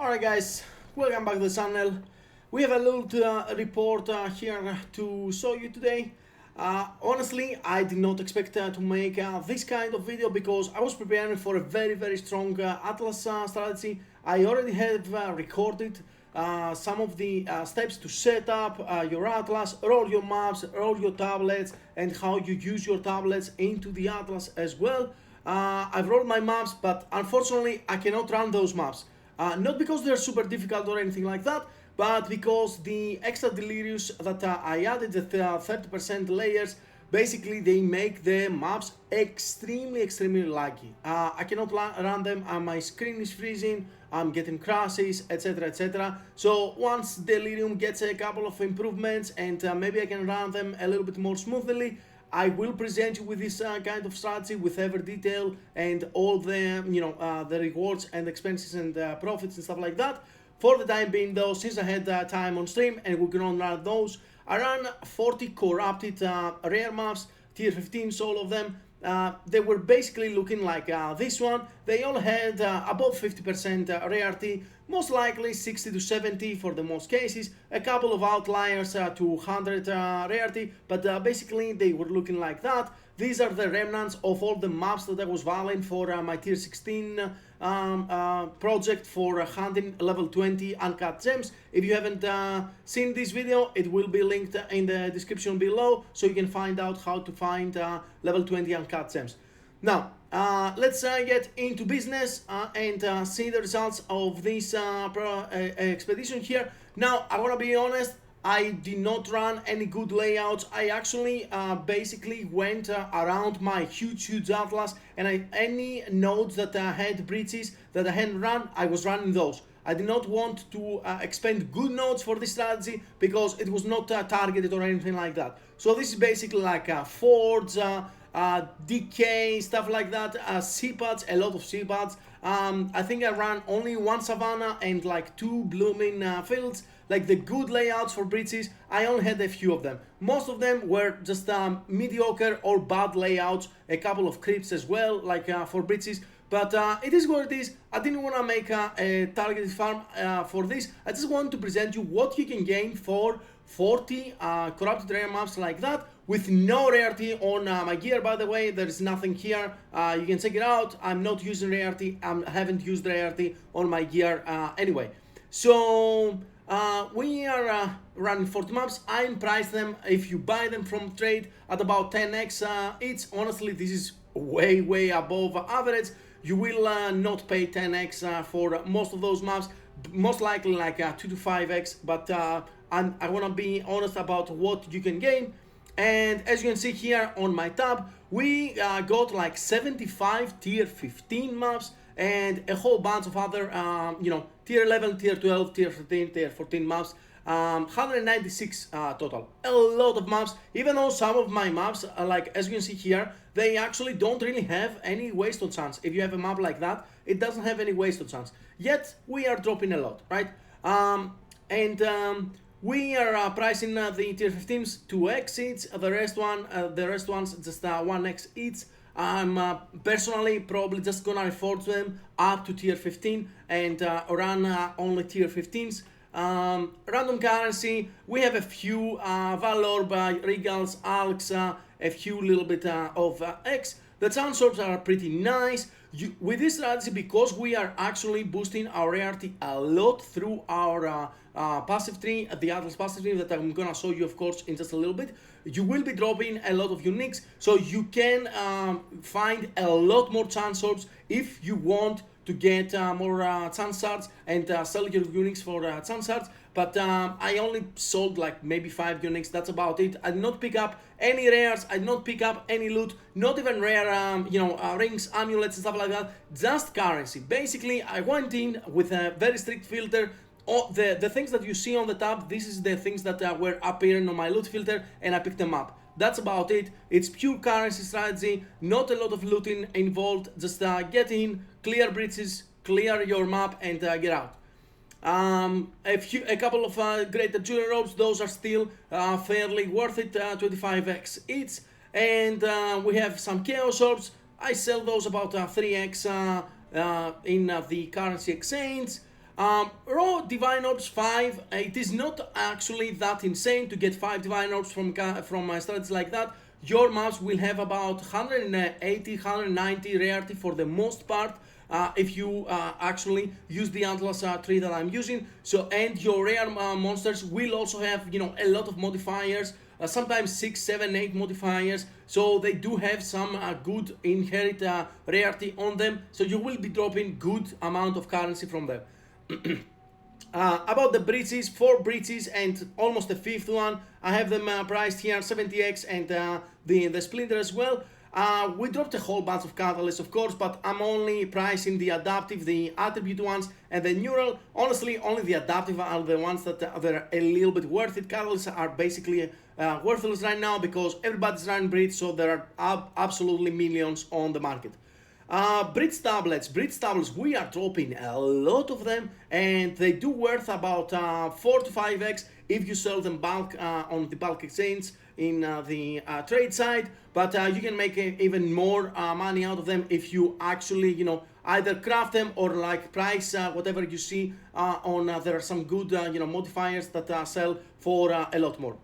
Alright guys, welcome back to the channel. We have a little report here to show you today. Honestly, I did not expect to make this kind of video because I was preparing for a very strong Atlas strategy. I already have recorded some of the steps to set up your Atlas, roll your maps, roll your tablets, and how you use your tablets into the Atlas as well. I've rolled my maps, but unfortunately I cannot run those maps. Not because they're super difficult or anything like that, but because the extra delirious that I added, the 30% layers, basically they make the maps extremely laggy. I cannot run them, my screen is freezing, I'm getting crashes, etc. So once Delirium gets a couple of improvements and maybe I can run them a little bit more smoothly, I will present you with this kind of strategy with every detail and all the the rewards and expenses and profits and stuff like that. For the time being though, since I had time on stream and we're gonna run those, I ran 40 corrupted rare maps, tier 15s, all of them. They were basically looking like this one. They all had above 50% rarity, most likely 60 to 70 for the most cases, a couple of outliers to 100 rarity, but basically they were looking like that. These are the remnants of all the maps that I was valuing for my tier 16 project for hunting level 20 uncut gems. If you haven't seen this video, it will be linked in the description below, so you can find out how to find level 20 uncut gems. Now, let's get into business and see the results of this expedition here. Now, I want to be honest, I did not run any good layouts. I actually basically went around my huge atlas, and any nodes that had breaches that I hadn't run, I was running those. I did not want to expend good nodes for this strategy because it was not targeted or anything like that. So this is basically like fords, decay, stuff like that, seapads, a lot of seapads. I think I ran only one savanna and like two blooming fields. Like the good layouts for breaches, I only had a few of them. Most of them were just mediocre or bad layouts, a couple of creeps as well, like for breaches. But it is what it is. I didn't want to make a targeted farm for this. I just want to present you what you can gain for 40 corrupted rare maps like that with no rarity on my gear. By the way, there is nothing here. You can check it out. I'm not using rarity. I haven't used rarity on my gear anyway. So we are running 40 maps. I priced them, if you buy them from trade, at about 10x each. Honestly, this is way above average. You will not pay 10x for most of those maps, most likely like 2 to 5x, but I want to be honest about what you can gain. And as you can see here on my tab, we got like 75 tier 15 maps and a whole bunch of other tier 11, tier 12, tier 13, tier 14 maps. 196 total. A lot of maps, even though some of my maps, like as you can see here, they actually don't really have any waste on chance. If you have a map like that, it doesn't have any waste on chance. Yet we are dropping a lot, right? We are pricing the tier 15s 2x each. The rest ones just 1x each. I'm personally probably just gonna afford them up to tier 15 and run only tier 15s. Random currency, we have a few Valor by Regals, Alks, a few little bit of X. The chance orbs are pretty nice. With this strategy, because we are actually boosting our rarity a lot through our passive tree, the Atlas passive tree that I'm gonna show you of course in just a little bit, you will be dropping a lot of uniques, so you can find a lot more chance orbs if you want to get more chance shards and sell your uniques for chance shards. But I only sold like maybe 5 uniques, that's about it. I did not pick up any rares, I did not pick up any loot, not even rare rings, amulets and stuff like that, just currency. Basically I went in with a very strict filter. The things that you see on the tab, this is the things that were appearing on my loot filter, and I picked them up. That's about it. It's pure currency strategy, not a lot of looting involved. Just get in, clear breaches, clear your map, and get out. A couple of greater jewelry robes, those are still fairly worth it, 25x each. And we have some chaos orbs. I sell those about 3x in the currency exchange. Raw Divine Orbs 5, it is not actually that insane to get 5 Divine Orbs from strategies like that. Your maps will have about 180, 190 rarity for the most part. If you actually use the Atlas tree that I'm using. So, and your rare monsters will also have, you know, a lot of modifiers, sometimes 6, 7, 8 modifiers. So they do have some good inherent rarity on them. So you will be dropping good amount of currency from them. About the breaches, 4 breaches and almost a 5th one. I have them priced here, 70x and the Splinter as well. We dropped a whole bunch of catalysts, of course, but I'm only pricing the adaptive, the attribute ones, and the neural. Honestly, only the adaptive are the ones that are a little bit worth it. Catalysts are basically worthless right now because everybody's running Bridge, so there are absolutely millions on the market. Bridge tablets, we are dropping a lot of them, and they do worth about 4 to 5x if you sell them bulk on the bulk exchange in the trade side, but you can make even more money out of them if you actually, you know, either craft them or like price whatever you see on there are some good you know, modifiers that sell for a lot more.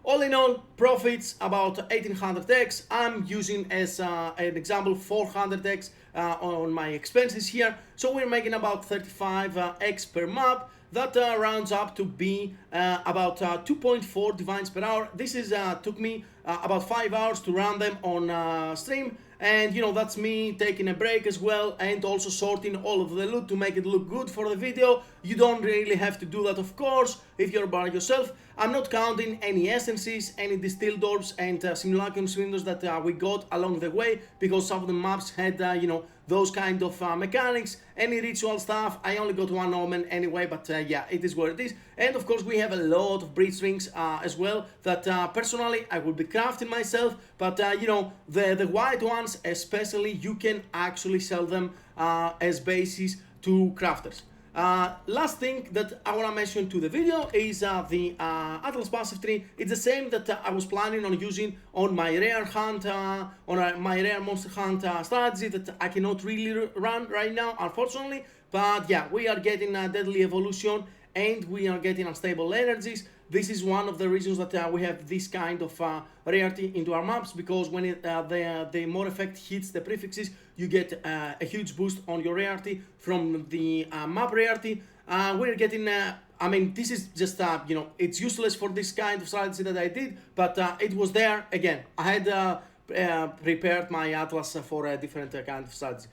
All in all, profits about 1800x. I'm using as an example 400x on my expenses here, so we're making about 35x per map. That rounds up to be about 2.4 divines per hour. This is took me about 5 hours to run them on stream, and you know, that's me taking a break as well and also sorting all of the loot to make it look good for the video. You don't really have to do that, of course, if you're by yourself. I'm not counting any essences, any distilled orbs and simulacrum cylinders that we got along the way, because some of the maps had you know, those kind of mechanics. Any ritual stuff, I only got 1 omen anyway, but yeah, it is what it is. And of course we have a lot of breach rings as well that personally I will be crafting myself, but you know, the white ones especially, you can actually sell them as bases to crafters. Last thing that I want to mention to the video is the Atlas passive tree. It's the same that I was planning on using on my rare hunt, on my rare monster hunt strategy that I cannot really run right now, unfortunately. But yeah, we are getting a deadly evolution and we are getting unstable energies. This is one of the reasons that we have this kind of rarity into our maps, because when the more effect hits the prefixes, you get a huge boost on your rarity from the map rarity. We're getting, I mean, this is just, you know, it's useless for this kind of strategy that I did, but it was there again. I had prepared my Atlas for a different kind of strategy.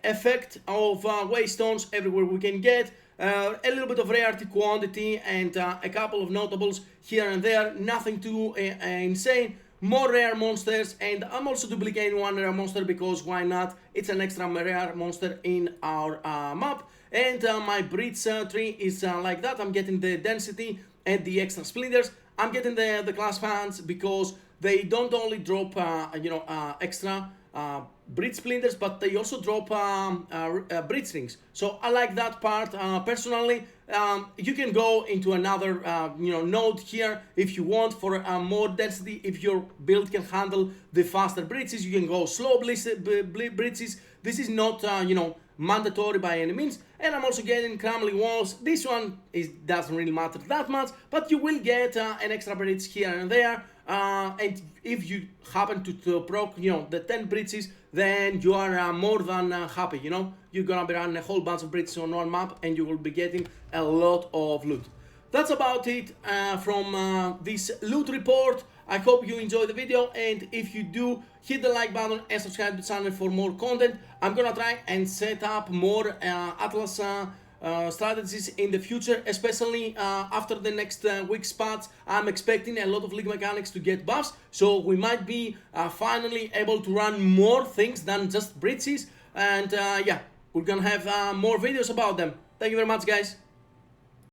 Effect of waystones everywhere we can get. A little bit of rarity quantity and a couple of notables here and there, nothing too insane. More rare monsters, and I'm also duplicating 1 rare monster because why not? It's an extra rare monster in our map. And my breach tree is like that. I'm getting the density and the extra splinters. I'm getting the class fans because they don't only drop you know, extra breach splinters, but they also drop breach rings. So I like that part personally. You can go into another you know, node here if you want for more density. If your build can handle the faster breaches, you can go slow breaches. This is not you know, mandatory by any means. And I'm also getting crumbling walls. This one doesn't really matter that much, but you will get an extra breach here and there. And if you happen to proc, you know, the 10 breaches, then you are more than happy, you know. You're gonna be running a whole bunch of breaches on one map and you will be getting a lot of loot. That's about it from this loot report. I hope you enjoyed the video, and if you do, hit the like button and subscribe to the channel for more content. I'm gonna try and set up more Atlas strategies in the future, especially after the next week's patch. I'm expecting a lot of league mechanics to get buffs, so we might be finally able to run more things than just breaches, and yeah, we're gonna have more videos about them. Thank you very much, guys.